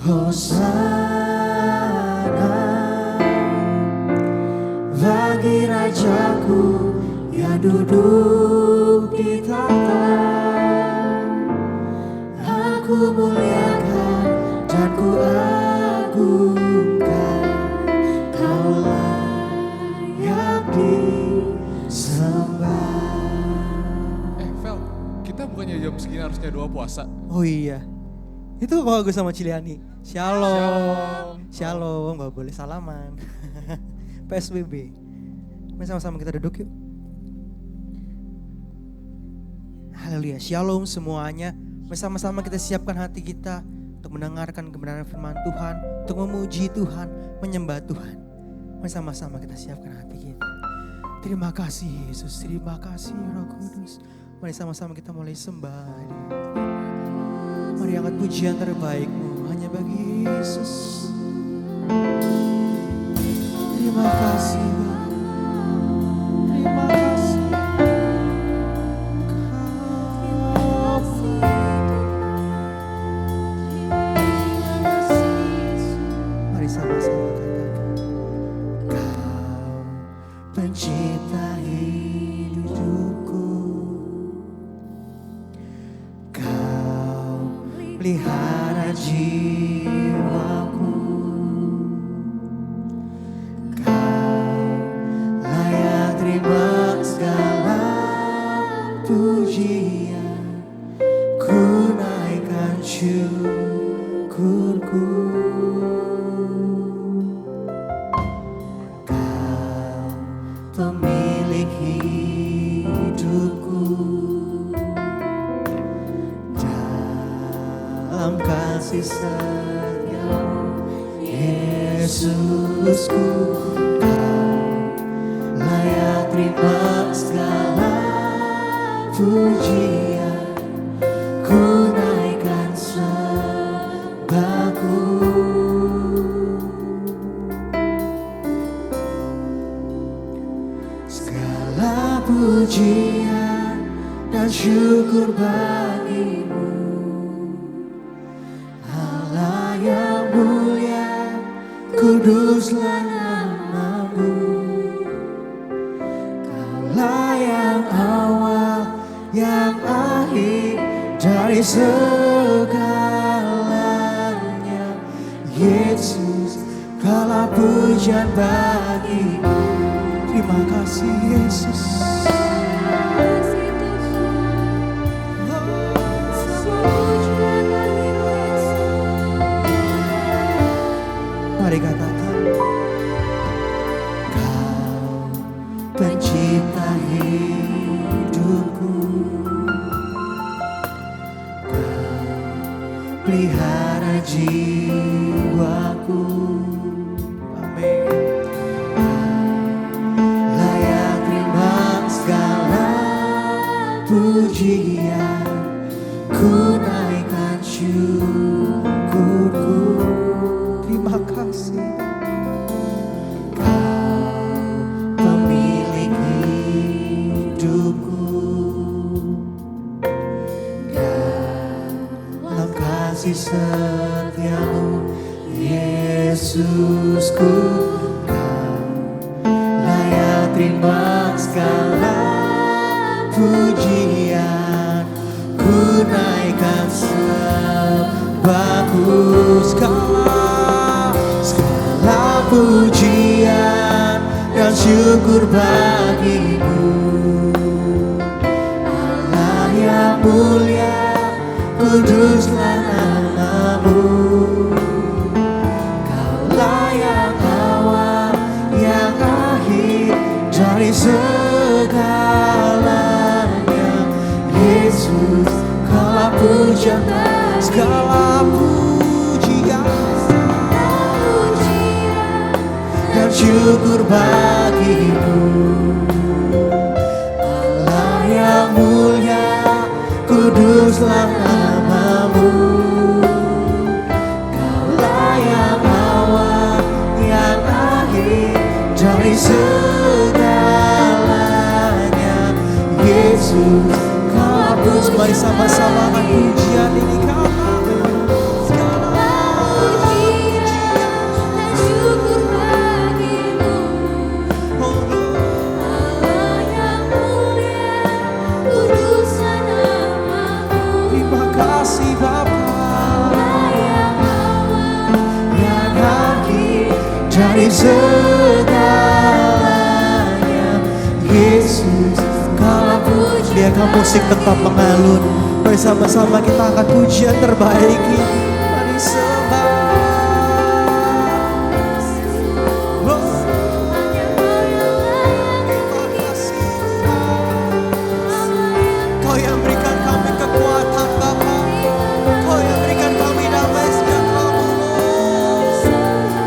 Hosana bagi Rajaku yang duduk di tahta. Aku muliakan dan ku agungkan, Kau layak disembah. Vel, kita bukannya jam segini harusnya doa puasa? Oh iya, itu kalau gue sama Ciliani. Shalom. Shalom, gak boleh salaman. PSBB. Mari sama-sama kita duduk yuk. Haleluya, shalom semuanya. Mari sama-sama kita siapkan hati kita untuk mendengarkan kebenaran firman Tuhan, untuk memuji Tuhan, menyembah Tuhan. Mari sama-sama kita siapkan hati kita. Terima kasih Yesus, terima kasih Roh Kudus. Mari sama-sama kita mulai sembah Dia. Mari angkat pujian terbaik-Mu hanya bagi Yesus. Terima kasih Bapa. Terima kasih. Mari sama-sama katakan, Kau pencipta hidupku, Kau pelihara jiwaku, Kau layak terima segala pujian, ku naikkan syukurku. Kau pemilik hidupku, dalam kasih setia-Mu Yesusku, Kau layak terima segala pujian, ku naikkan sembahku. Segala pujian dan syukur bagi-Mu, Allah yang mulia, kuduslah nama-Mu. Kaulah yang awal, yang akhir dari segalanya. Yesus, Kaulah pujian bagi-Mu. Terima kasih Yesus. Mari katakan, Kau pencipta hidupku, Kau pelihara jiwaku. Amin. Layak terima segala pujian, ku naikkan syukurku. Terima kasih. Kau pemilik hidupku, dalam kasih setia-Mu Yesusku, Kau layak terima segala pujian, ku naikkan sembahku. Segala pujian dan syukur bagi-Mu, Allah yang mulia, kuduslah nama-Mu. Kaulah yang awal, yang akhir dari segalanya. Yesus, Kaulah pujian, segala pujian dan syukur bagi-Mu, Allah yang mulia, kuduslah nama-Mu. Kaulah yang awal, yang akhir dari segalanya. Yesus, Kaulah pujian. Mari sama-sama pujian ini Kau. dari segalanya. Yesus, Kau puji. Biarkan musik tetap mengalun. Bersama-sama kita akan pujian terbaik dari sembah. Kau yang berikan kami kekuatan Bapa, Kau yang berikan kami damai sejahtera-Mu.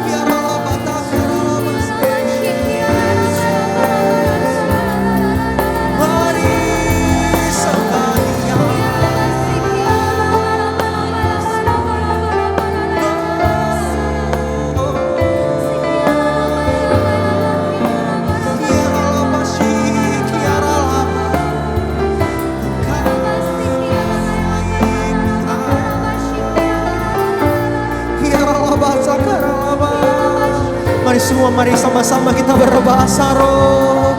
Biarlah Bapa mari sembah Dia. Biarlah masih biarlah mari semua, mari sama-sama kita berbahasa roh.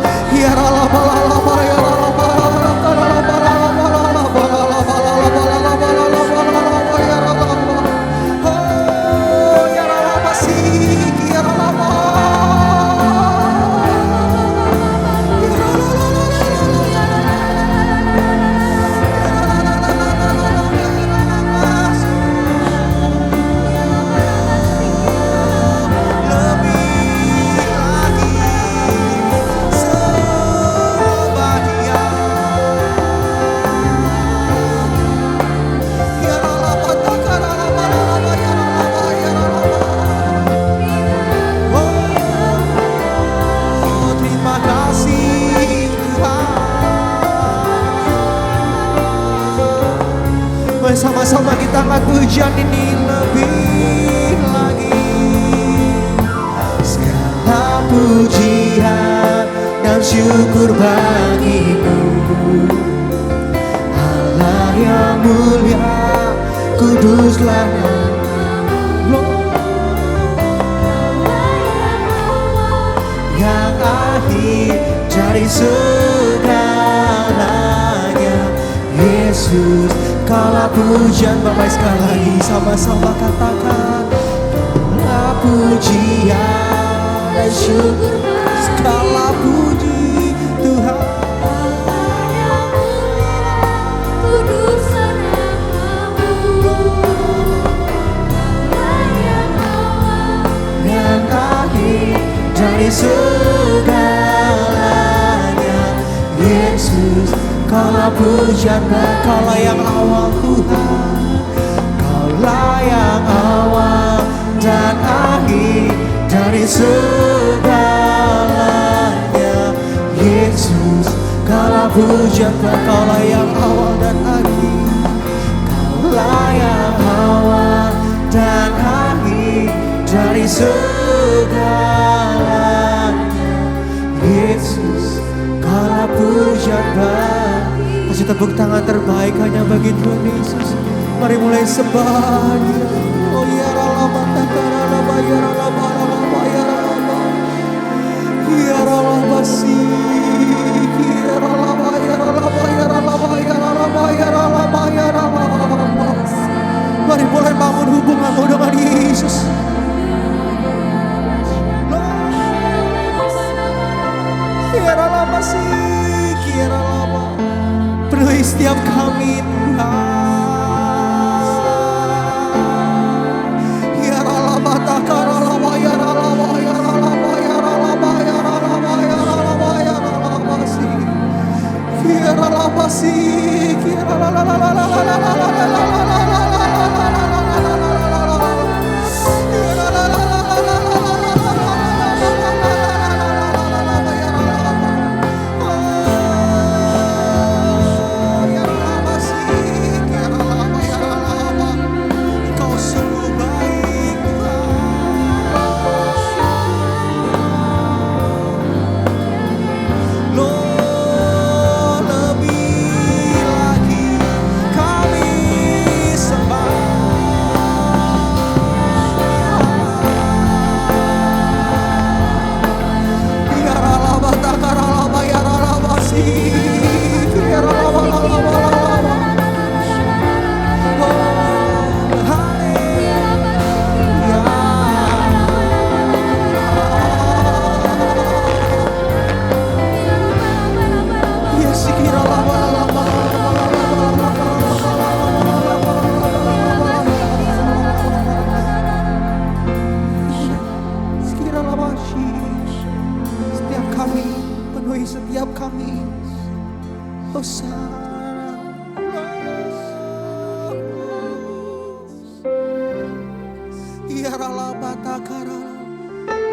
Sama-sama kita angkat pujian ini lebih lagi. Segala pujian dan syukur bagimu, Allah yang mulia, kuduslah Namamu, yang akhir dari segalanya. Yesus, Kaulah pujian. Bapak sekali lagi sama-sama katakan, Kaulah pujian dan syukur, segala puji Tuhan. Allah yang mulia, kuduslah Namamu, Allah yang awal, yang akhir dari segalanya. Yesus, Kaulah pujian, Kaulah yang awal Tuhan, Kaulah yang awal dan akhir dari segalanya. Yesus, Kaulah pujian, Kaulah yang awal dan akhir, Kaulah yang awal dan akhir dari segalanya. Yesus, Kaulah pujian bagi. Kasih tepuk tangan terbaik hanya bagi Tuhan Yesus. Mari mulai sembah Dia. Oh ya ralaba takaralaba ya ralaba ralaba ya ralaba ya ralaba si ya ralaba ya ralaba ya ralaba ya ralaba ya ralaba ya ralaba. Mari mulai bangun hubunganmu dengan Yesus. Ya ralaba si ya ralaba. Penuhi setiap kami Tuhan. Ya ralaba takaralaba ya ralaba ya ralaba ya ralaba ya ralaba ya ralaba ya ralaba si ya ralaba si ya ralaba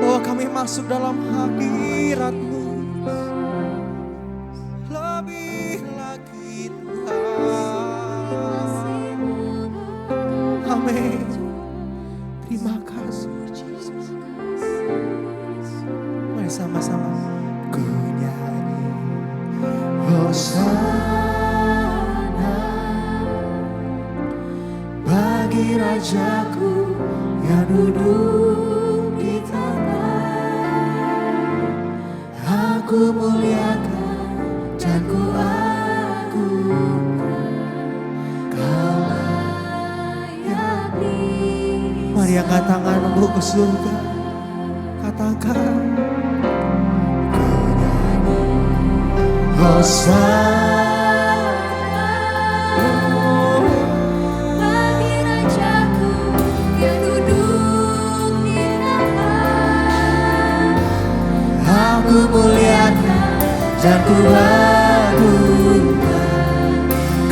Bahwa kami masuk dalam hadirat-Mu lebih lagi Tuhan. Amin. Terima kasih Yesus. Mari sama-sama ku nyanyi Hosana bagi Rajaku yang duduk di tanah. Aku muliakan dan ku agungkan Kau layak di. Mari angkat tanganmu ke surga, katakan ku nyanyi Hosana bagi Rajaku yang duduk di tanah. Aku muliakan dan ku agungkan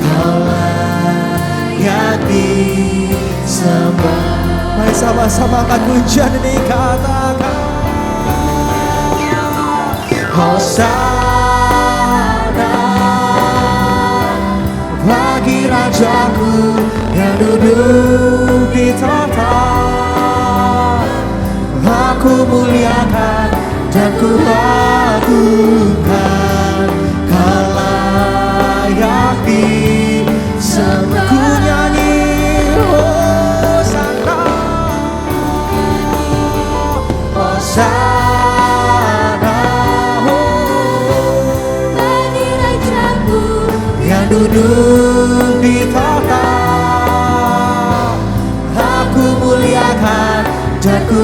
Kau layak disembah. Mari sama-sama angkat pujian ini, katakan Hosana bagi Rajaku yang duduk di tahta. Aku muliakan dan ku agungkan Kau layak disembah. Ku nyanyi Hosana, Hosana bagi Rajaku yang duduk di tahta. Aku muliakan dan ku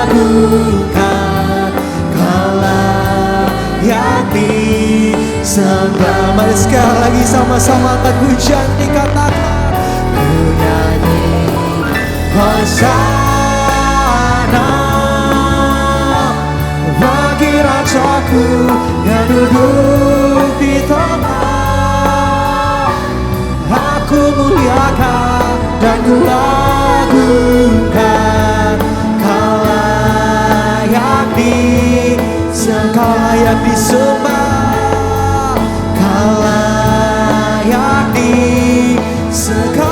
agungkan Kau layak disembah. Mari sekali lagi sama-sama angkat pujian, dikatakan ku nyanyi Hosana bagi Rajaku yang duduk di tahta. Aku muliakan dan ku agungkan Kau layak disembah. Kau layak disembah. Kau layak disembah.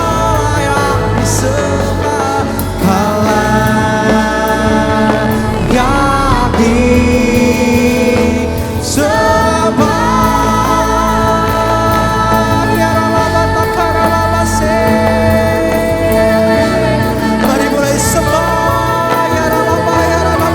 Kau layak disembah. Kau layak disembah. Mari mulai sembah. Ya Rabba, ya Rabba,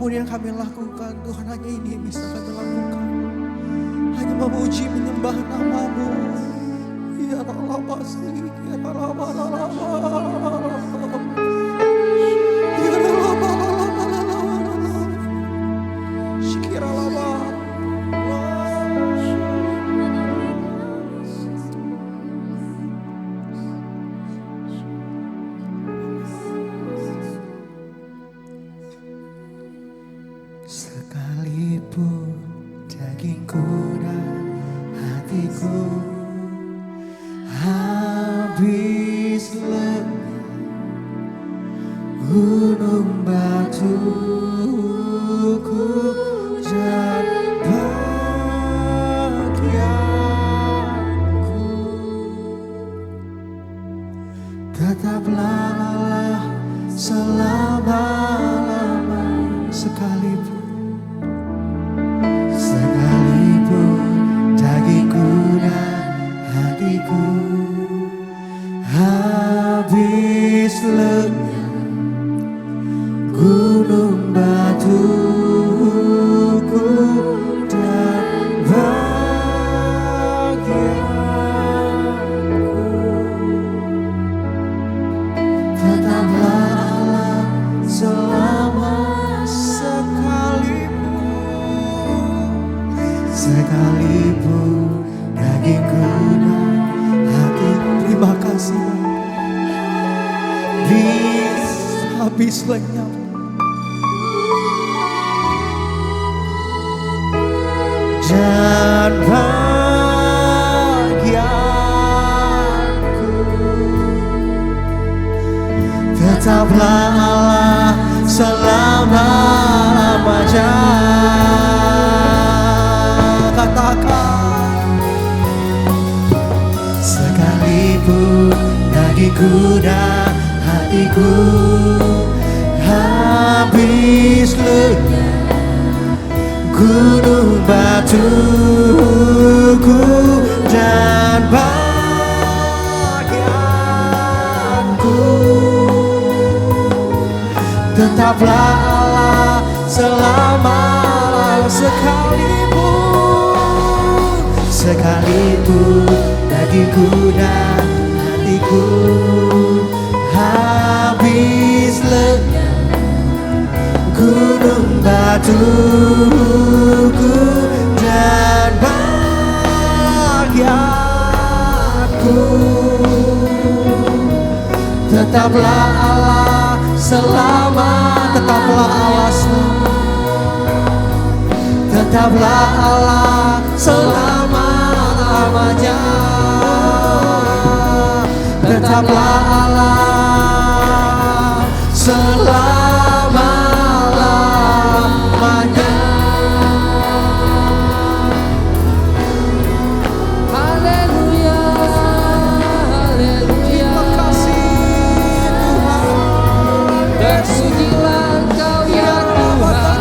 apapun yang kami lakukan, Tuhan hanya ini yang bisa kami lakukan. Hanya memuji menyembah nama-Mu. Ya Allah pasti, ya Allah, sekalipun dagingku dan hatiku habis lenyap, gunung batuku dan bagianku, tetaplah Allah selama-lamanya. Sekalipun dagingku dan hatiku habis lenyap, gunung batuku dan bagianku, tetaplah Allah selama sekalipun dagingku dan hati. Terima kasih habis lenyap, dan bagianku, tetaplah Allah selama-lamanya. Katakan, sekalipun dagingku dan hatiku habis lenyap, gunung batuku dan bagianku, tetaplah Allah selama sekalipun dagingku dan hatiku habis lenyap, gunung batuku dan bagianku, tetaplah Allah tetaplah Allah selama-lamanya. Tetaplah Allah selama-lamanya. Haleluya, haleluya. Terima kasih Tuhan. Terpujilah Engkau ya Tuhan.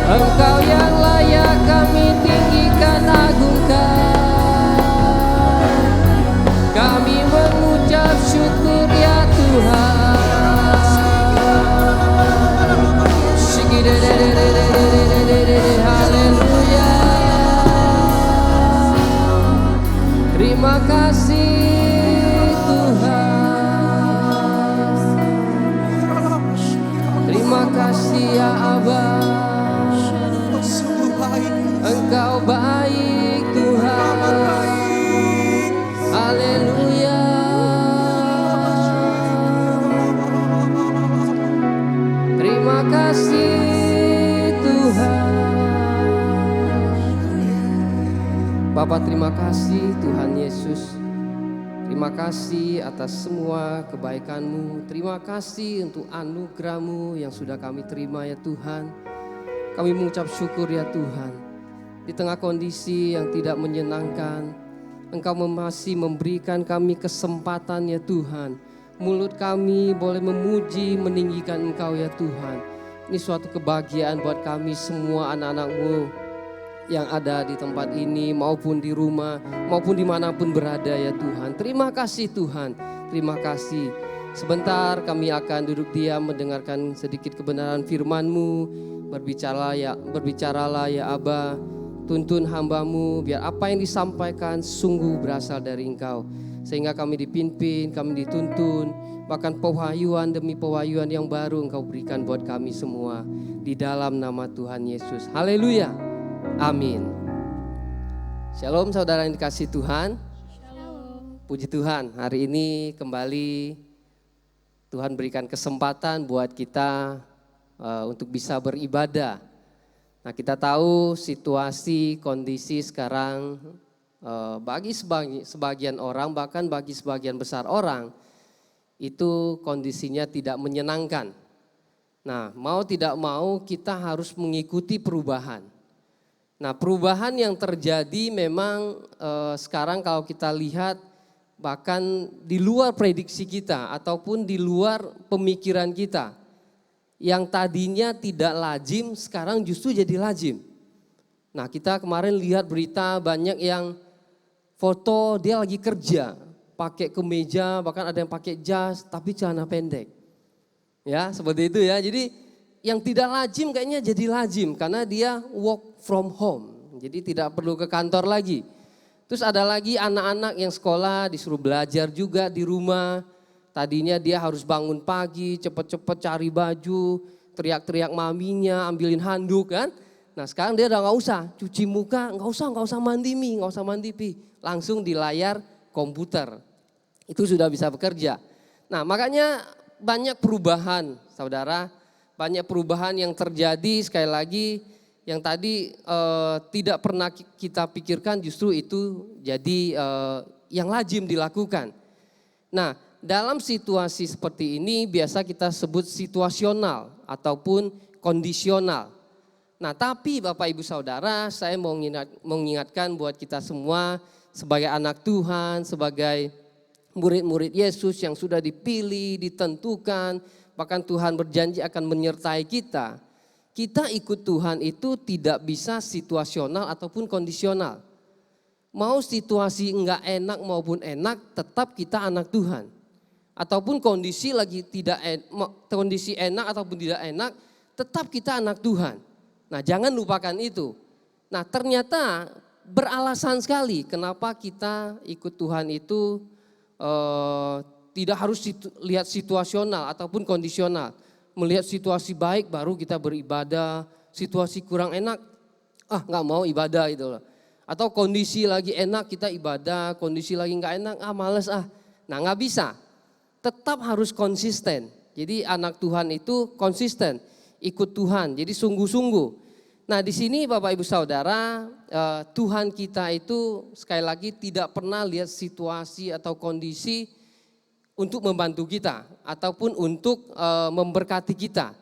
Engkau yang layak kami tinggikan, agungkan. Kami mengucap syukur ya Tuhan. Haleluya. Terima kasih Tuhan. Terima kasih ya Abah. Engkau baik Tuhan. Haleluya. Terima kasih Tuhan. Bapa, terima kasih Tuhan Yesus. Terima kasih atas semua kebaikan-Mu. Terima kasih untuk anugerah-Mu yang sudah kami terima ya Tuhan. Kami mengucap syukur ya Tuhan. Di tengah kondisi yang tidak menyenangkan, Engkau masih memberikan kami kesempatan ya Tuhan. Mulut kami boleh memuji, meninggikan Engkau ya Tuhan. Ini suatu kebahagiaan buat kami semua anak-anak-Mu yang ada di tempat ini maupun di rumah maupun dimanapun berada ya Tuhan. Terima kasih Tuhan, terima kasih. Sebentar kami akan duduk diam mendengarkan sedikit kebenaran firman-Mu. Berbicaralah ya Aba, tuntun hamba-Mu biar apa yang disampaikan sungguh berasal dari Engkau. Sehingga kami dipimpin, kami dituntun, bahkan pewahyuan demi pewahyuan yang baru Engkau berikan buat kami semua. Di dalam nama Tuhan Yesus. Haleluya. Amin. Shalom saudara yang dikasihi Tuhan. Puji Tuhan, hari ini kembali Tuhan berikan kesempatan buat kita untuk bisa beribadah. Nah, kita tahu situasi, kondisi sekarang bagi sebagian orang, bahkan bagi sebagian besar orang, itu kondisinya tidak menyenangkan. Nah, mau tidak mau kita harus mengikuti perubahan. Nah, perubahan yang terjadi memang sekarang kalau kita lihat bahkan di luar prediksi kita ataupun di luar pemikiran kita. Yang tadinya tidak lazim sekarang justru jadi lazim. Nah, kita kemarin lihat berita banyak yang foto dia lagi kerja, pakai kemeja, bahkan ada yang pakai jas tapi celana pendek. Ya, seperti itu ya. Jadi yang tidak lazim kayaknya jadi lazim karena dia work from home. Jadi tidak perlu ke kantor lagi. Terus ada lagi anak-anak yang sekolah disuruh belajar juga di rumah. Tadinya dia harus bangun pagi, cepet-cepet cari baju, teriak-teriak maminya, ambilin handuk kan. Nah sekarang dia udah gak usah cuci muka, gak usah mandi mie, gak usah mandi pi. Langsung di layar komputer. Itu sudah bisa bekerja. Nah makanya banyak perubahan saudara. Banyak perubahan yang terjadi sekali lagi. Yang tadi tidak pernah kita pikirkan justru itu jadi yang lazim dilakukan. Nah dalam situasi seperti ini biasa kita sebut situasional ataupun kondisional. Nah tapi Bapak Ibu Saudara saya mau mengingatkan buat kita semua sebagai anak Tuhan, sebagai murid-murid Yesus yang sudah dipilih, ditentukan, bahkan Tuhan berjanji akan menyertai kita. Kita ikut Tuhan itu tidak bisa situasional ataupun kondisional. Mau situasi enggak enak maupun enak, tetap kita anak Tuhan. Ataupun kondisi lagi kondisi enak ataupun tidak enak, tetap kita anak Tuhan. Nah, jangan lupakan itu. Nah, ternyata beralasan sekali kenapa kita ikut Tuhan itu tidak harus lihat situasional ataupun kondisional. Melihat situasi baik baru kita beribadah, situasi kurang enak, nggak mau ibadah gitu loh. Atau kondisi lagi enak kita ibadah, kondisi lagi nggak enak, males . Nah nggak bisa, tetap harus konsisten. Jadi anak Tuhan itu konsisten, ikut Tuhan, jadi sungguh-sungguh. Nah di sini Bapak Ibu Saudara, Tuhan kita itu sekali lagi tidak pernah lihat situasi atau kondisi untuk membantu kita ataupun untuk memberkati kita.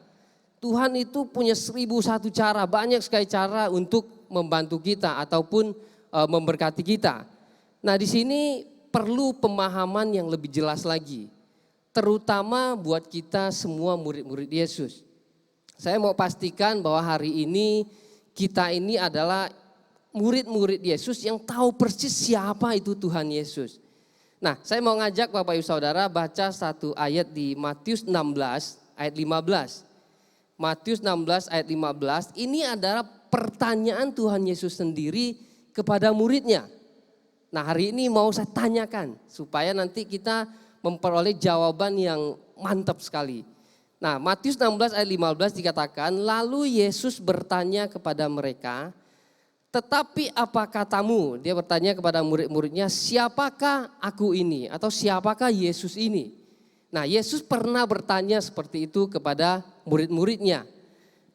Tuhan itu punya 1001 cara, banyak sekali cara untuk membantu kita ataupun memberkati kita. Nah di sini perlu pemahaman yang lebih jelas lagi, terutama buat kita semua murid-murid Yesus. Saya mau pastikan bahwa hari ini kita ini adalah murid-murid Yesus yang tahu persis siapa itu Tuhan Yesus. Nah, saya mau ngajak Bapak Ibu Saudara baca satu ayat di Matius 16 ayat 15. Matius 16 ayat 15 ini adalah pertanyaan Tuhan Yesus sendiri kepada muridnya. Nah, hari ini mau saya tanyakan supaya nanti kita memperoleh jawaban yang mantap sekali. Nah, Matius 16 ayat 15 dikatakan, lalu Yesus bertanya kepada mereka, tetapi apa katamu? Dia bertanya kepada murid-muridnya, siapakah aku ini? Atau siapakah Yesus ini? Nah Yesus pernah bertanya seperti itu kepada murid-muridnya.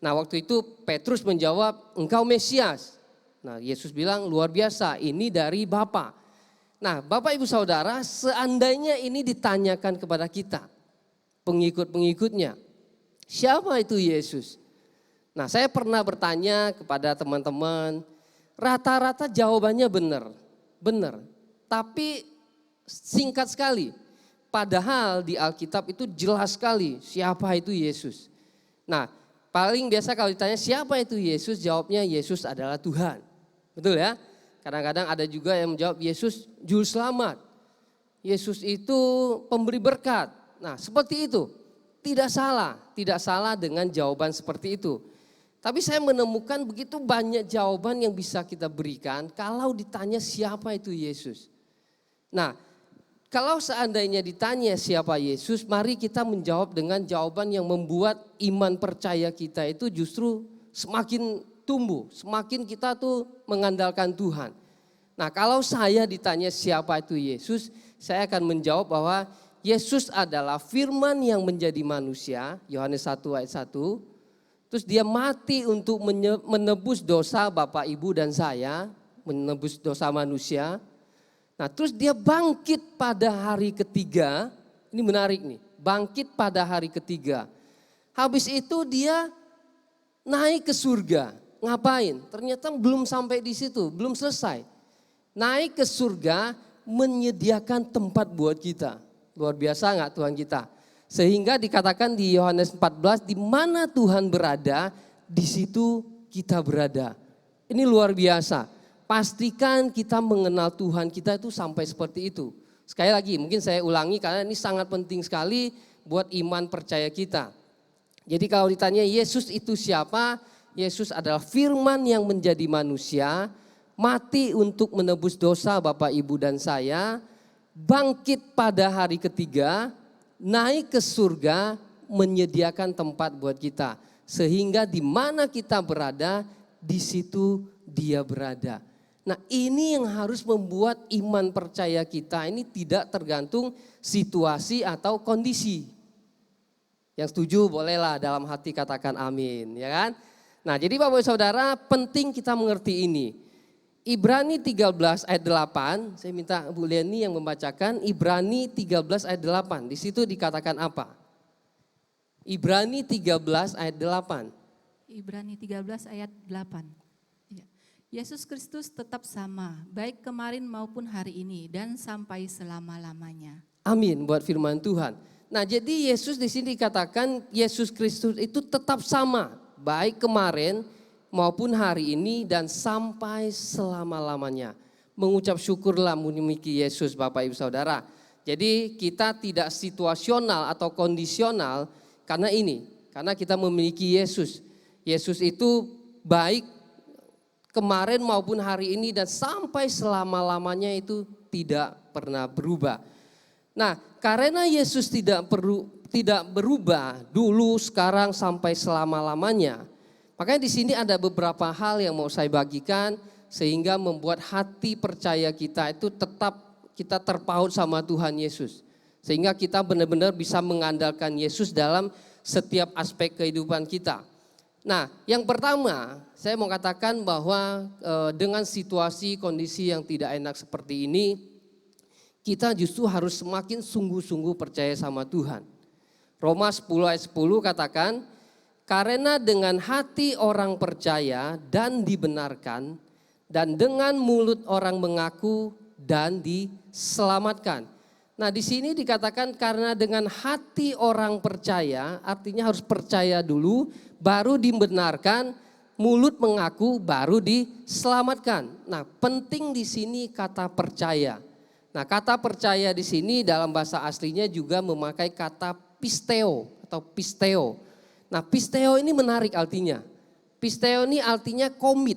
Nah waktu itu Petrus menjawab, engkau Mesias. Nah Yesus bilang luar biasa, ini dari Bapa. Nah Bapak Ibu Saudara, seandainya ini ditanyakan kepada kita, pengikut-pengikutnya, siapa itu Yesus? Nah saya pernah bertanya kepada teman-teman, rata-rata jawabannya benar. Tapi singkat sekali. Padahal di Alkitab itu jelas sekali siapa itu Yesus. Nah paling biasa kalau ditanya siapa itu Yesus, jawabnya Yesus adalah Tuhan. Betul ya? Kadang-kadang ada juga yang menjawab Yesus juru selamat. Yesus itu pemberi berkat. Nah, seperti itu. Tidak salah dengan jawaban seperti itu. Tapi saya menemukan begitu banyak jawaban yang bisa kita berikan kalau ditanya siapa itu Yesus. Nah, kalau seandainya ditanya siapa Yesus, mari kita menjawab dengan jawaban yang membuat iman percaya kita itu justru semakin tumbuh, semakin kita tuh mengandalkan Tuhan. Nah, kalau saya ditanya siapa itu Yesus, saya akan menjawab bahwa Yesus adalah firman yang menjadi manusia, Yohanes 1 ayat 1. Terus dia mati untuk menebus dosa Bapak, Ibu dan saya, menebus dosa manusia. Nah, terus dia bangkit pada hari ketiga. Ini menarik nih, bangkit pada hari ketiga. Habis itu dia naik ke surga. Ngapain? Ternyata belum sampai di situ, belum selesai. Naik ke surga menyediakan tempat buat kita. Luar biasa enggak Tuhan kita? Sehingga dikatakan di Yohanes 14, di mana Tuhan berada, di situ kita berada. Ini luar biasa. Pastikan kita mengenal Tuhan kita itu sampai seperti itu. Sekali lagi mungkin saya ulangi karena ini sangat penting sekali buat iman percaya kita. Jadi kalau ditanya Yesus itu siapa? Yesus adalah firman yang menjadi manusia, mati untuk menebus dosa Bapak, Ibu dan saya, bangkit pada hari ketiga, naik ke surga, menyediakan tempat buat kita. Sehingga di mana kita berada, di situ dia berada. Nah, ini yang harus membuat iman percaya kita ini tidak tergantung situasi atau kondisi. Yang setuju bolehlah dalam hati katakan amin, ya kan? Nah, jadi Bapak Saudara, penting kita mengerti ini. Ibrani 13 ayat 8, saya minta Bu Leni yang membacakan Ibrani 13 ayat 8. Di situ dikatakan apa? Ibrani 13 ayat 8. Ibrani 13 ayat 8. Ya. Yesus Kristus tetap sama, baik kemarin maupun hari ini dan sampai selama-lamanya. Amin buat firman Tuhan. Nah, jadi Yesus di sini dikatakan Yesus Kristus itu tetap sama, baik kemarin maupun hari ini dan sampai selama-lamanya. Mengucap syukurlah memiliki Yesus Bapak Ibu Saudara. Jadi kita tidak situasional atau kondisional karena kita memiliki Yesus. Yesus itu baik kemarin maupun hari ini dan sampai selama-lamanya itu tidak pernah berubah. Nah, karena Yesus tidak berubah dulu, sekarang sampai selama-lamanya. Makanya di sini ada beberapa hal yang mau saya bagikan sehingga membuat hati percaya kita itu tetap kita terpaut sama Tuhan Yesus. Sehingga kita benar-benar bisa mengandalkan Yesus dalam setiap aspek kehidupan kita. Nah, yang pertama saya mau katakan bahwa dengan situasi kondisi yang tidak enak seperti ini, kita justru harus semakin sungguh-sungguh percaya sama Tuhan. Roma 10 ayat 10 katakan, karena dengan hati orang percaya dan dibenarkan, dan dengan mulut orang mengaku dan diselamatkan. Nah, di sini dikatakan karena dengan hati orang percaya, artinya harus percaya dulu, baru dibenarkan, mulut mengaku, baru diselamatkan. Nah, penting di sini kata percaya. Nah, kata percaya di sini dalam bahasa aslinya juga memakai kata pisteo atau pisteo. Nah, pisteo ini menarik artinya. Pisteo ini artinya komit.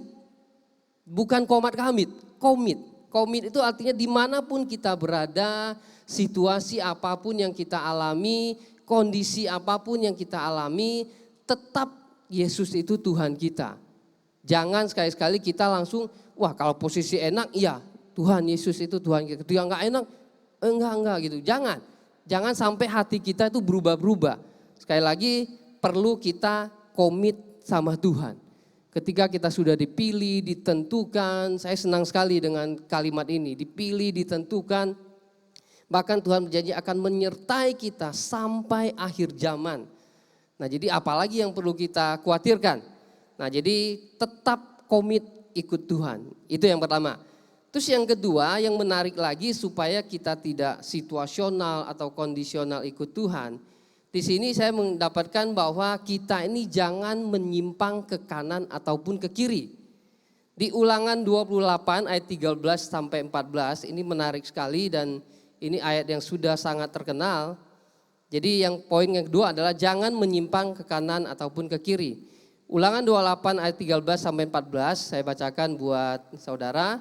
Bukan komat kamit, komit. Komit itu artinya dimanapun kita berada, situasi apapun yang kita alami, kondisi apapun yang kita alami, tetap Yesus itu Tuhan kita. Jangan sekali-sekali kita langsung, wah kalau posisi enak, iya Tuhan Yesus itu Tuhan kita. Yang enggak enak, enggak gitu. Jangan sampai hati kita itu berubah-berubah. Sekali lagi, perlu kita komit sama Tuhan. Ketika kita sudah dipilih, ditentukan, saya senang sekali dengan kalimat ini, dipilih, ditentukan, bahkan Tuhan berjanji akan menyertai kita sampai akhir zaman. Nah, jadi apalagi yang perlu kita khawatirkan? Nah, jadi tetap komit ikut Tuhan, itu yang pertama. Terus yang kedua yang menarik lagi supaya kita tidak situasional atau kondisional ikut Tuhan. Di sini saya mendapatkan bahwa kita ini jangan menyimpang ke kanan ataupun ke kiri. Di Ulangan 28 ayat 13 sampai 14 ini menarik sekali dan ini ayat yang sudah sangat terkenal. Jadi yang poin yang kedua adalah jangan menyimpang ke kanan ataupun ke kiri. Ulangan 28 ayat 13 sampai 14 saya bacakan buat saudara.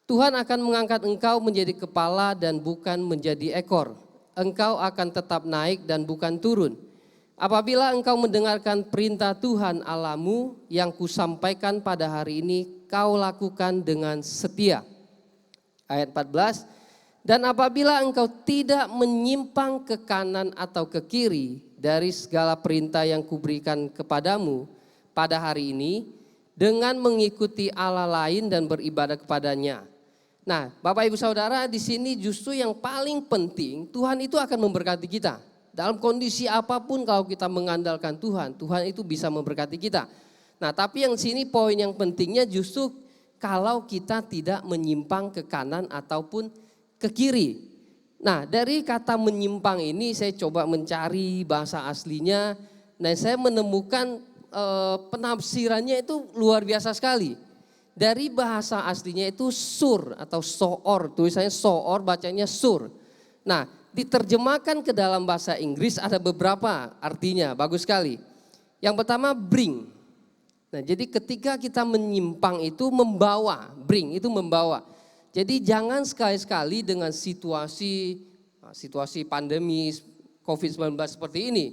Tuhan akan mengangkat engkau menjadi kepala dan bukan menjadi ekor. Engkau akan tetap naik dan bukan turun. Apabila engkau mendengarkan perintah Tuhan Allahmu yang kusampaikan pada hari ini, kau lakukan dengan setia. Ayat 14, dan apabila engkau tidak menyimpang ke kanan atau ke kiri dari segala perintah yang kuberikan kepadamu pada hari ini dengan mengikuti Allah lain dan beribadah kepadanya. Nah, Bapak Ibu Saudara, di sini justru yang paling penting Tuhan itu akan memberkati kita. Dalam kondisi apapun kalau kita mengandalkan Tuhan, Tuhan itu bisa memberkati kita. Nah, tapi yang sini poin yang pentingnya justru kalau kita tidak menyimpang ke kanan ataupun ke kiri. Nah, dari kata menyimpang ini saya coba mencari bahasa aslinya. Nah, saya menemukan penafsirannya itu luar biasa sekali. Dari bahasa aslinya itu sur atau soor, tulisannya soor, bacanya sur. Nah, diterjemahkan ke dalam bahasa Inggris ada beberapa artinya, bagus sekali. Yang pertama bring. Nah, jadi ketika kita menyimpang itu membawa, bring itu membawa. Jadi jangan sekali-sekali dengan situasi pandemi COVID-19 seperti ini,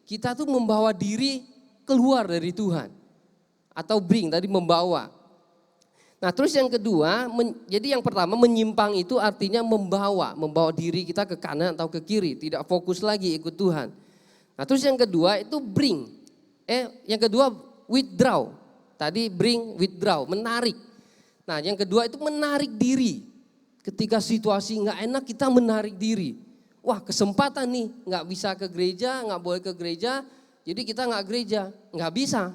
kita tuh membawa diri keluar dari Tuhan. Atau bring, tadi membawa. Nah terus yang kedua, jadi yang pertama menyimpang itu artinya membawa diri kita ke kanan atau ke kiri, tidak fokus lagi ikut Tuhan. Nah terus yang kedua itu bring, yang kedua withdraw, tadi bring, withdraw, menarik. Nah yang kedua itu menarik diri, ketika situasi nggak enak kita menarik diri. Wah kesempatan nih, nggak bisa ke gereja, nggak boleh ke gereja, jadi kita nggak gereja, nggak bisa.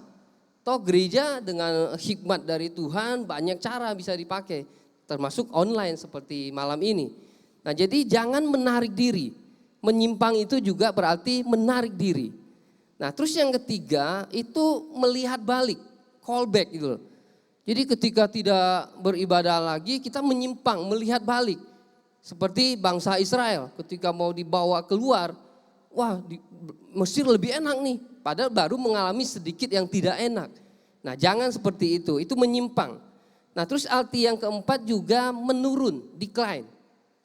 Toh gereja dengan hikmat dari Tuhan banyak cara bisa dipakai, termasuk online seperti malam ini. Nah jadi jangan menarik diri, menyimpang itu juga berarti menarik diri. Nah terus yang ketiga itu melihat balik, call back gitu loh. Jadi ketika tidak beribadah lagi kita menyimpang, melihat balik. Seperti bangsa Israel ketika mau dibawa keluar, wah di Mesir lebih enak nih. Padahal baru mengalami sedikit yang tidak enak. Nah jangan seperti itu menyimpang. Nah terus arti yang keempat juga menurun, decline.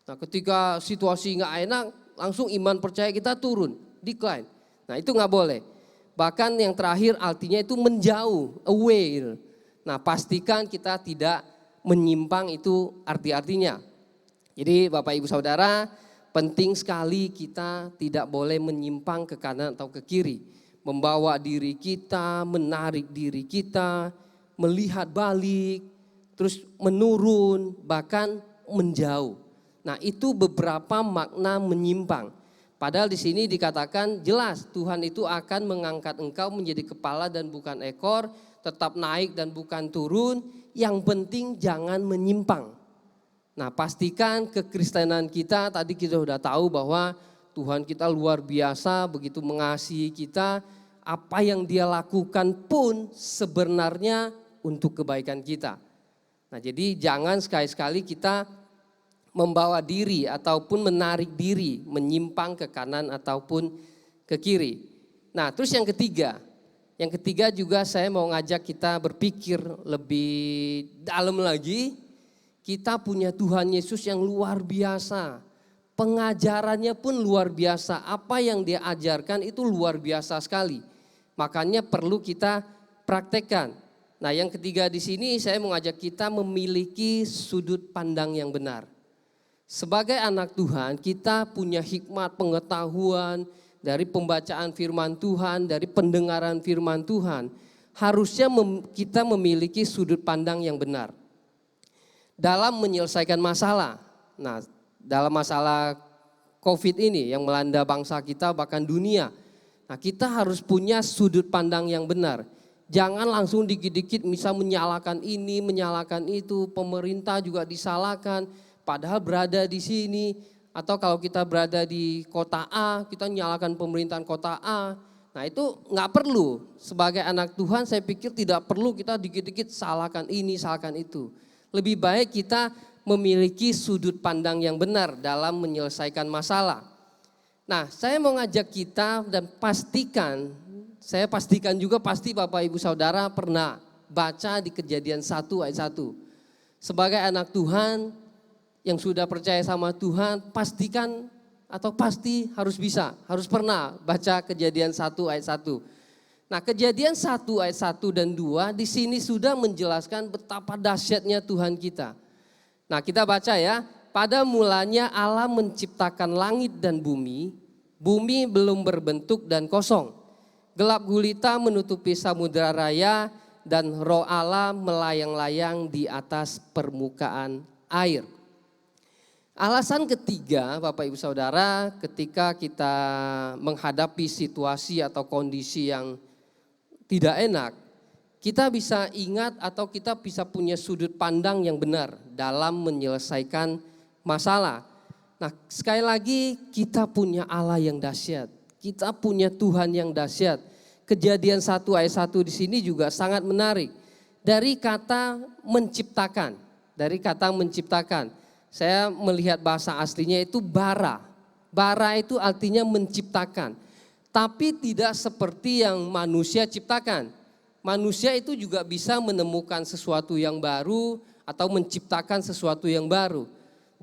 Nah ketika situasi nggak enak langsung iman percaya kita turun, decline. Nah itu nggak boleh. Bahkan yang terakhir artinya itu menjauh, away. Nah pastikan kita tidak menyimpang itu arti-artinya. Jadi Bapak Ibu Saudara penting sekali kita tidak boleh menyimpang ke kanan atau ke kiri. Membawa diri kita, menarik diri kita, melihat balik, terus menurun, bahkan menjauh. Nah itu beberapa makna menyimpang. Padahal di sini dikatakan jelas Tuhan itu akan mengangkat engkau menjadi kepala dan bukan ekor, tetap naik dan bukan turun, yang penting jangan menyimpang. Nah pastikan kekristenan kita, tadi kita sudah tahu bahwa Tuhan kita luar biasa, begitu mengasihi kita, apa yang dia lakukan pun sebenarnya untuk kebaikan kita. Nah jadi jangan sekali-sekali kita membawa diri ataupun menarik diri, menyimpang ke kanan ataupun ke kiri. Nah terus yang ketiga juga saya mau ngajak kita berpikir lebih dalam lagi. Kita punya Tuhan Yesus yang luar biasa, pengajarannya pun luar biasa, apa yang dia ajarkan itu luar biasa sekali. Makanya perlu kita praktekkan. Nah yang ketiga di sini saya mengajak kita memiliki sudut pandang yang benar. Sebagai anak Tuhan kita punya hikmat pengetahuan dari pembacaan firman Tuhan, dari pendengaran firman Tuhan. Harusnya kita memiliki sudut pandang yang benar dalam menyelesaikan masalah. Nah dalam masalah COVID ini yang melanda bangsa kita bahkan dunia. Nah kita harus punya sudut pandang yang benar. Jangan langsung dikit-dikit misal menyalahkan ini, menyalahkan itu, pemerintah juga disalahkan. Padahal berada di sini, atau kalau kita berada di kota A, kita menyalahkan pemerintahan kota A. Nah itu nggak perlu. Sebagai anak Tuhan saya pikir tidak perlu kita dikit-dikit salahkan ini, salahkan itu. Lebih baik kita memiliki sudut pandang yang benar dalam menyelesaikan masalah. Nah, saya mau ngajak kita dan saya pastikan juga pasti Bapak Ibu Saudara pernah baca di Kejadian 1 ayat 1. Sebagai anak Tuhan yang sudah percaya sama Tuhan, pastikan atau pasti harus pernah baca Kejadian 1 ayat 1. Nah, Kejadian 1 ayat 1 dan 2 di sini sudah menjelaskan betapa dahsyatnya Tuhan kita. Nah, kita baca ya. Pada mulanya Allah menciptakan langit dan bumi belum berbentuk dan kosong. Gelap gulita menutupi samudera raya dan roh Allah melayang-layang di atas permukaan air. Alasan ketiga Bapak Ibu Saudara, ketika kita menghadapi situasi atau kondisi yang tidak enak, kita bisa ingat atau kita bisa punya sudut pandang yang benar dalam menyelesaikan masalah. Nah, sekali lagi kita punya Allah yang dahsyat. Kita punya Tuhan yang dahsyat. Kejadian 1 ayat 1 di sini juga sangat menarik. Dari kata menciptakan. Saya melihat bahasa aslinya itu bara. Bara itu artinya menciptakan. Tapi tidak seperti yang manusia ciptakan. Manusia itu juga bisa menemukan sesuatu yang baru atau menciptakan sesuatu yang baru.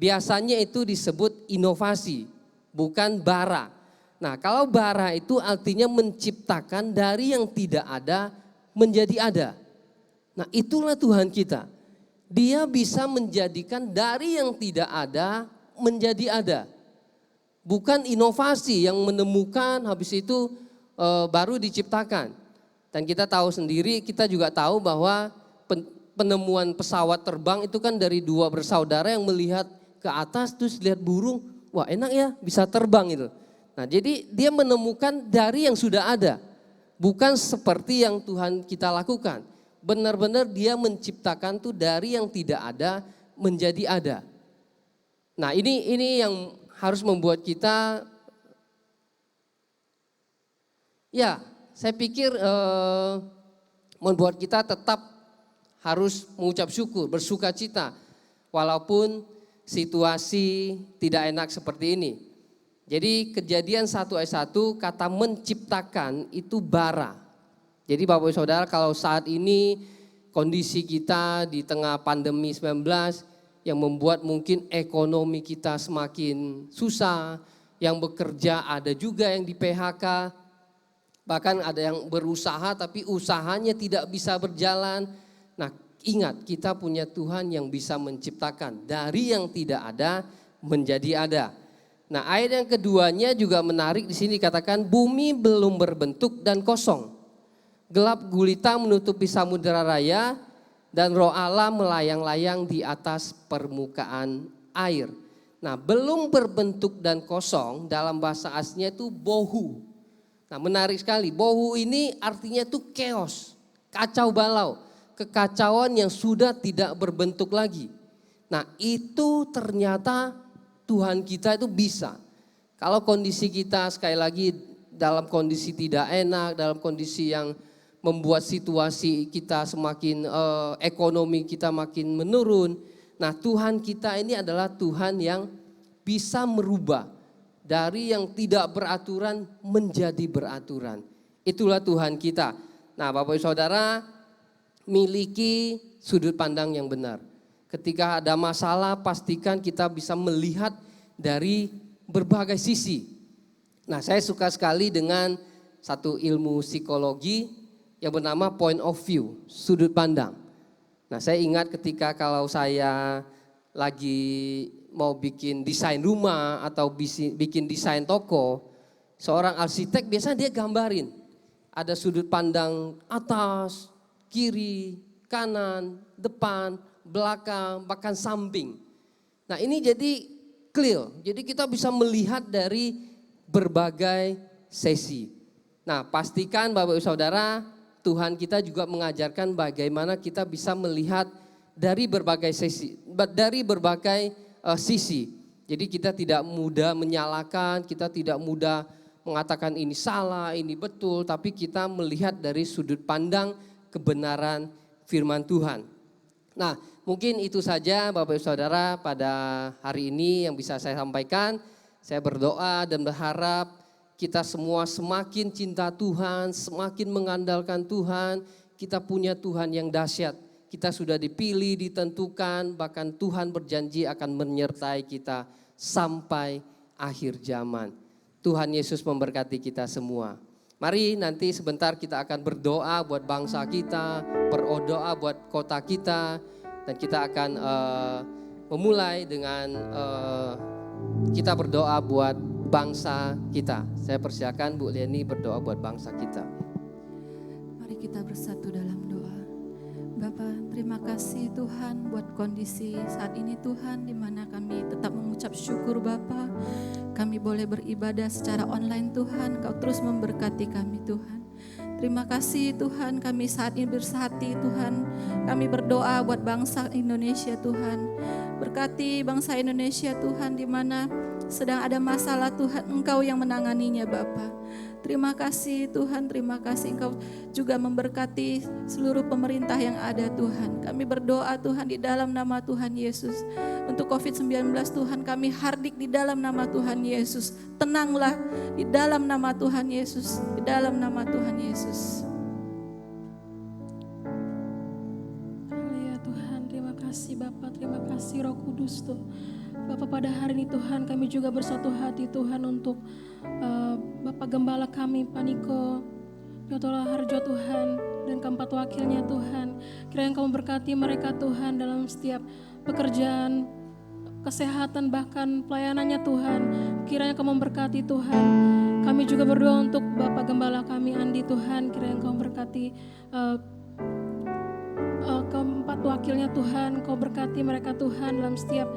Biasanya itu disebut inovasi, bukan bara. Nah, kalau bara itu artinya menciptakan dari yang tidak ada menjadi ada. Nah, itulah Tuhan kita. Dia bisa menjadikan dari yang tidak ada menjadi ada. Bukan inovasi yang menemukan habis itu baru diciptakan. Dan kita tahu sendiri, kita juga tahu bahwa penemuan pesawat terbang itu kan dari dua bersaudara yang melihat ke atas terus lihat burung, wah enak ya bisa terbang itu. Nah, jadi dia menemukan dari yang sudah ada, bukan seperti yang Tuhan kita lakukan. Benar-benar dia menciptakan tuh dari yang tidak ada menjadi ada. Nah, ini yang harus membuat kita, ya saya pikir membuat kita tetap harus mengucap syukur, bersuka cita, walaupun situasi tidak enak seperti ini. Jadi Kejadian 1 ayat 1 kata menciptakan itu bara. Jadi Bapak Ibu Saudara, kalau saat ini kondisi kita di tengah pandemi 19 yang membuat mungkin ekonomi kita semakin susah, yang bekerja ada juga yang di PHK, bahkan ada yang berusaha tapi usahanya tidak bisa berjalan. Nah, ingat kita punya Tuhan yang bisa menciptakan dari yang tidak ada menjadi ada. Nah, ayat yang keduanya juga menarik, di sini dikatakan bumi belum berbentuk dan kosong. Gelap gulita menutupi samudera raya dan roh Allah melayang-layang di atas permukaan air. Nah, belum berbentuk dan kosong dalam bahasa aslinya itu bohu. Nah, menarik sekali. Bohu ini artinya itu chaos, kacau balau, kekacauan yang sudah tidak berbentuk lagi. Nah, itu ternyata Tuhan kita itu bisa. Kalau kondisi kita sekali lagi dalam kondisi tidak enak, dalam kondisi yang membuat situasi kita semakin ekonomi kita makin menurun. Nah, Tuhan kita ini adalah Tuhan yang bisa merubah dari yang tidak beraturan menjadi beraturan. Itulah Tuhan kita. Nah, Bapak Ibu Saudara, miliki sudut pandang yang benar. Ketika ada masalah, pastikan kita bisa melihat dari berbagai sisi. Nah, saya suka sekali dengan satu ilmu psikologi yang bernama point of view, sudut pandang. Nah, saya ingat ketika kalau saya lagi mau bikin desain rumah atau bikin desain toko, seorang arsitek biasanya dia gambarin. Ada sudut pandang atas, kiri, kanan, depan, belakang, bahkan samping. Nah, ini jadi clear. Jadi kita bisa melihat dari berbagai sesi. Nah, pastikan Bapak Ibu Saudara, Tuhan kita juga mengajarkan bagaimana kita bisa melihat dari berbagai sisi, sisi. Jadi kita tidak mudah menyalahkan, kita tidak mudah mengatakan ini salah, ini betul, tapi kita melihat dari sudut pandang kebenaran firman Tuhan. Nah, mungkin itu saja Bapak Ibu Saudara pada hari ini yang bisa saya sampaikan. Saya berdoa dan berharap kita semua semakin cinta Tuhan, semakin mengandalkan Tuhan. Kita punya Tuhan yang dahsyat. Kita sudah dipilih, ditentukan, bahkan Tuhan berjanji akan menyertai kita sampai akhir zaman. Tuhan Yesus memberkati kita semua. Mari nanti sebentar kita akan berdoa buat bangsa kita, berdoa buat kota kita, dan kita akan memulai dengan kita berdoa buat bangsa kita. Saya persilakan Bu Leni berdoa buat bangsa kita. Mari kita bersatu dalam doa. Bapa, terima kasih Tuhan buat kondisi saat ini Tuhan, di mana kami tetap mengucap syukur Bapa. Kami boleh beribadah secara online Tuhan, Kau terus memberkati kami Tuhan. Terima kasih Tuhan, kami saat ini bersehati Tuhan. Kami berdoa buat bangsa Indonesia Tuhan. Berkati bangsa Indonesia Tuhan, di mana sedang ada masalah Tuhan, Engkau yang menanganinya Bapa. Terima kasih Tuhan, terima kasih Engkau juga memberkati seluruh pemerintah yang ada Tuhan. Kami berdoa Tuhan di dalam nama Tuhan Yesus. Untuk COVID-19 Tuhan, kami hardik di dalam nama Tuhan Yesus. Tenanglah di dalam nama Tuhan Yesus, di dalam nama Tuhan Yesus. Haleluya Tuhan, terima kasih Bapak, terima kasih Roh Kudus Tuh. Bapak, pada hari ini Tuhan kami juga bersatu hati Tuhan untuk Bapak Gembala kami Pak Niko Nyotola Harjo Tuhan, dan keempat wakilnya Tuhan. Kiranya Engkau memberkati mereka Tuhan dalam setiap pekerjaan, kesehatan, bahkan pelayanannya Tuhan. Kiranya Engkau memberkati Tuhan. Kami juga berdoa untuk Bapak Gembala kami Andi Tuhan. Kiranya Engkau memberkati keempat wakilnya Tuhan. Engkau berkati mereka Tuhan dalam setiap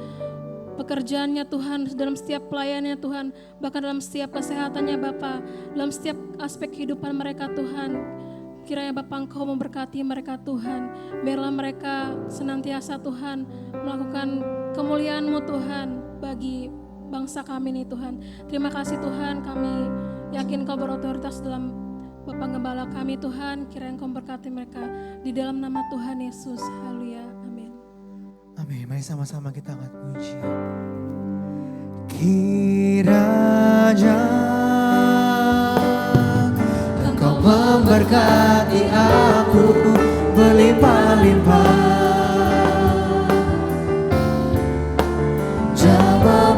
pekerjaannya Tuhan, dalam setiap pelayanannya Tuhan, bahkan dalam setiap kesehatannya Bapa, dalam setiap aspek kehidupan mereka Tuhan. Kiranya Bapa Engkau memberkati mereka Tuhan, biarlah mereka senantiasa Tuhan melakukan kemuliaan-Mu Tuhan bagi bangsa kami ini Tuhan. Terima kasih Tuhan, kami yakin Engkau berotoritas dalam Bapak Gembala kami Tuhan. Kiranya Engkau memberkati mereka di dalam nama Tuhan Yesus. Haleluya. Amin. Mari sama-sama kita angkat puji. Kiranya Engkau memberkati aku berlimpah-limpah. Jama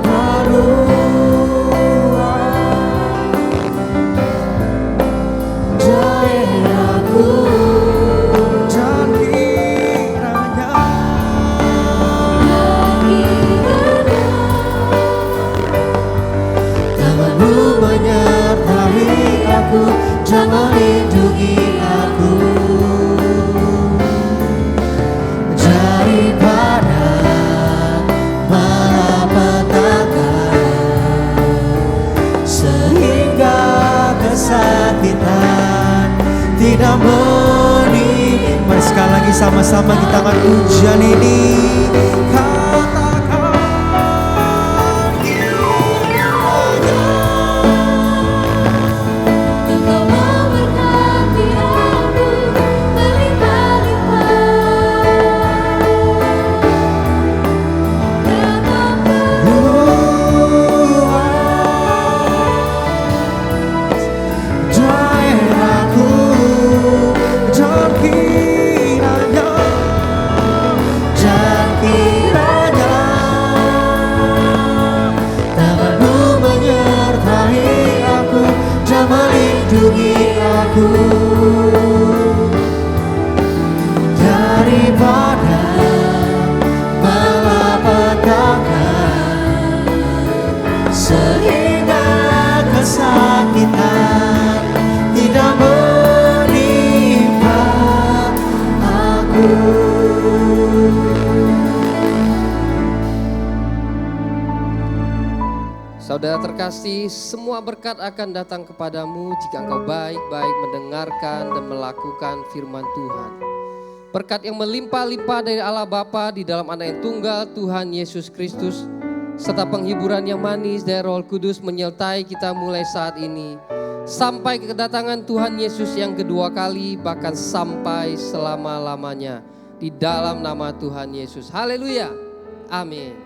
daerahku. Jangan lindungi aku daripada malapetaka, sehingga kesakitan tidak menimpa. Mari sekali lagi sama-sama kita akan pujian ini. Daripada malapetaka, sehingga kesakitan tidak menimpa aku. Saudara terkasih, semua berkat akan datang kepadamu jika engkau baik-baik mendengarkan dan melakukan firman Tuhan. Berkat yang melimpah-limpah dari Allah Bapa di dalam Anak yang tunggal Tuhan Yesus Kristus, serta penghiburan yang manis dari Roh Kudus menyertai kita mulai saat ini, sampai kedatangan Tuhan Yesus yang kedua kali, bahkan sampai selama-lamanya. Di dalam nama Tuhan Yesus. Haleluya. Amin.